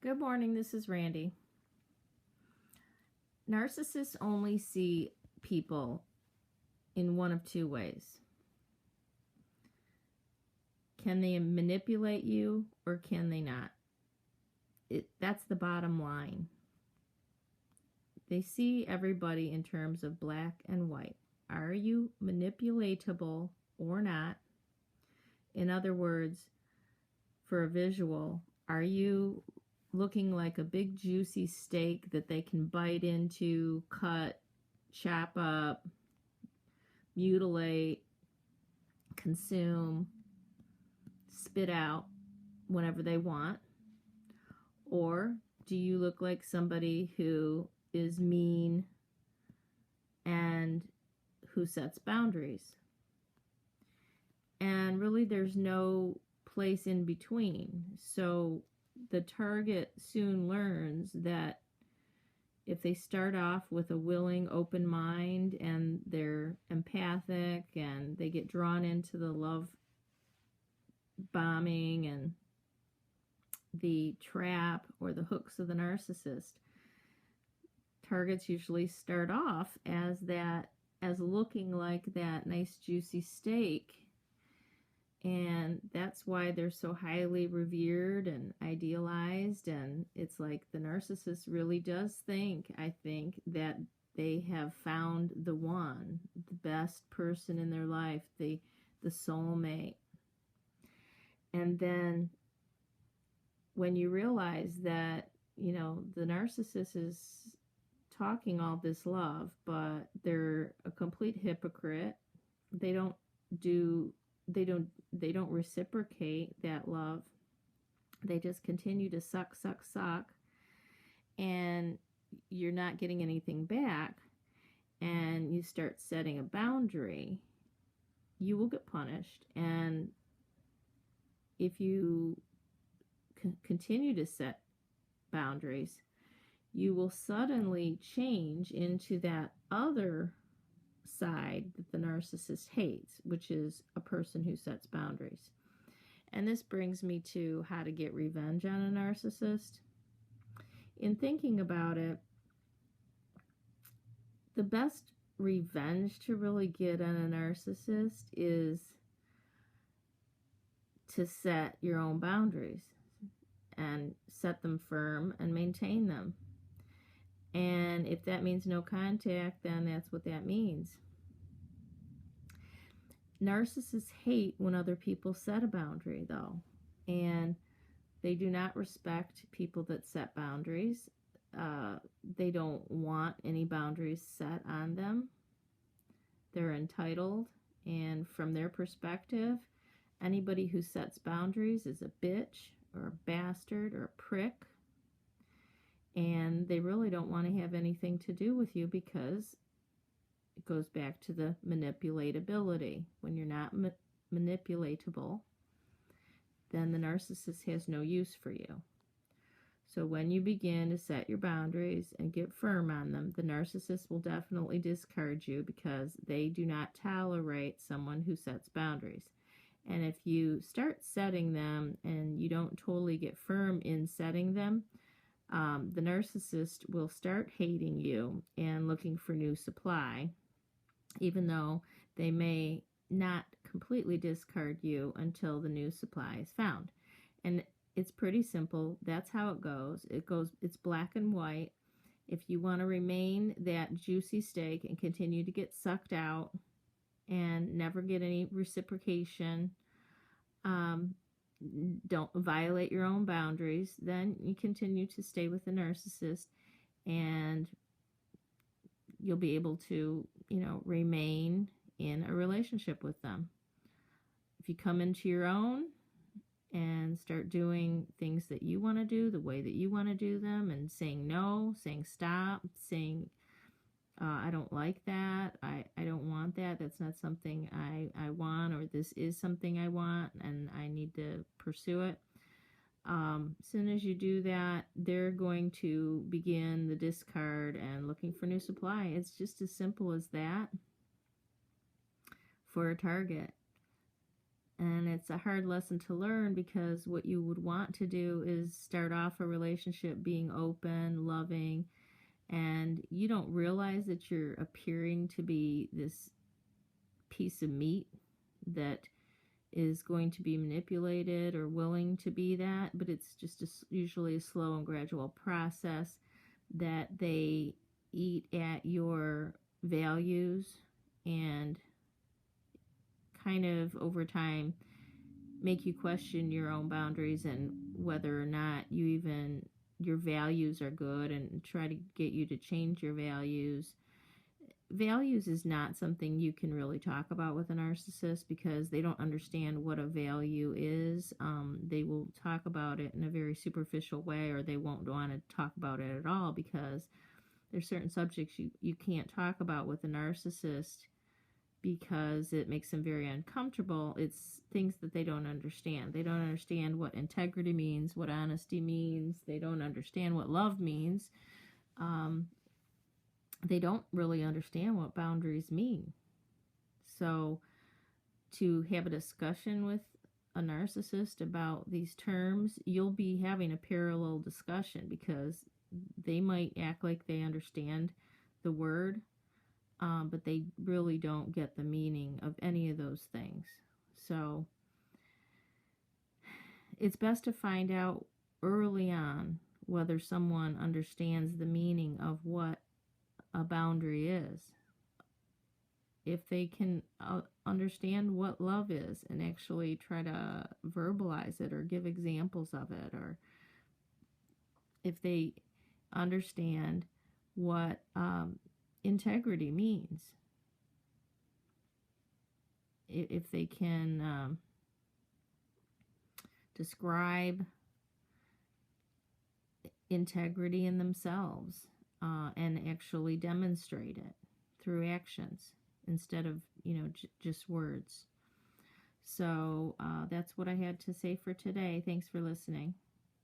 Good morning, this is Randy. Narcissists only see people in one of two ways. Can they manipulate you or can they not? That's the bottom line. They see everybody in terms of black and white. Are you manipulatable or not? In other words, for a visual, are you looking like a big juicy steak that they can bite into, cut, chop up, mutilate, consume, spit out whenever they want? Or do you look like somebody who is mean and who sets boundaries? And really there's no place in between. So the target soon learns that if they start off with a willing, open mind and they're empathic and they get drawn into the love bombing and the trap or the hooks of the narcissist, targets usually start off as looking like that nice juicy steak. And that's why they're so highly revered and idealized. And it's like the narcissist really does think, I think, that they have found the one, the best person in their life, the soulmate. And then when you realize that, the narcissist is talking all this love, but they're a complete hypocrite. They don't reciprocate that love. They just continue to suck, and you're not getting anything back, and you start setting a boundary, you will get punished. And if you continue to set boundaries, you will suddenly change into that other side that the narcissist hates, which is a person who sets boundaries. And this brings me to how to get revenge on a narcissist. In thinking about it, the best revenge to really get on a narcissist is to set your own boundaries and set them firm and maintain them. And if that means no contact, then that's what that means. Narcissists hate when other people set a boundary, though, and they do not respect people that set boundaries. They don't want any boundaries set on them. They're entitled, and from their perspective, anybody who sets boundaries is a bitch or a bastard or a prick. And they really don't want to have anything to do with you because it goes back to the manipulatability. When you're not manipulatable, then the narcissist has no use for you. So when you begin to set your boundaries and get firm on them, the narcissist will definitely discard you because they do not tolerate someone who sets boundaries. And if you start setting them and you don't totally get firm in setting them, the narcissist will start hating you and looking for new supply, even though they may not completely discard you until the new supply is found. And it's pretty simple. That's how it goes. It's black and white. If you want to remain that juicy steak and continue to get sucked out and never get any reciprocation, don't violate your own boundaries, then you continue to stay with the narcissist and you'll be able to, remain in a relationship with them. If you come into your own and start doing things that you want to do, the way that you want to do them, and saying no, saying stop, saying I don't like that, I don't want that, that's not something I want, or this is something I want and I need to pursue it. As soon as you do that, they're going to begin the discard and looking for new supply. It's just as simple as that for a target. And it's a hard lesson to learn because what you would want to do is start off a relationship being open, loving, and you don't realize that you're appearing to be this piece of meat that is going to be manipulated or willing to be that, but it's just usually a slow and gradual process that they eat at your values and kind of over time make you question your own boundaries and whether or not your values are good, and try to get you to change your values. Values is not something you can really talk about with a narcissist because they don't understand what a value is. They will talk about it in a very superficial way, or they won't want to talk about it at all because there's certain subjects you can't talk about with a narcissist because it makes them very uncomfortable. It's things that they don't understand. They don't understand what integrity means, what honesty means. They don't understand what love means. They don't really understand what boundaries mean. So to have a discussion with a narcissist about these terms, you'll be having a parallel discussion because they might act like they understand the word, but they really don't get the meaning of any of those things. So it's best to find out early on whether someone understands the meaning of what a boundary is. If they can understand what love is and actually try to verbalize it or give examples of it, or if they understand what integrity means, if they can describe integrity in themselves and actually demonstrate it through actions instead of just words. So that's what I had to say for today. Thanks for listening.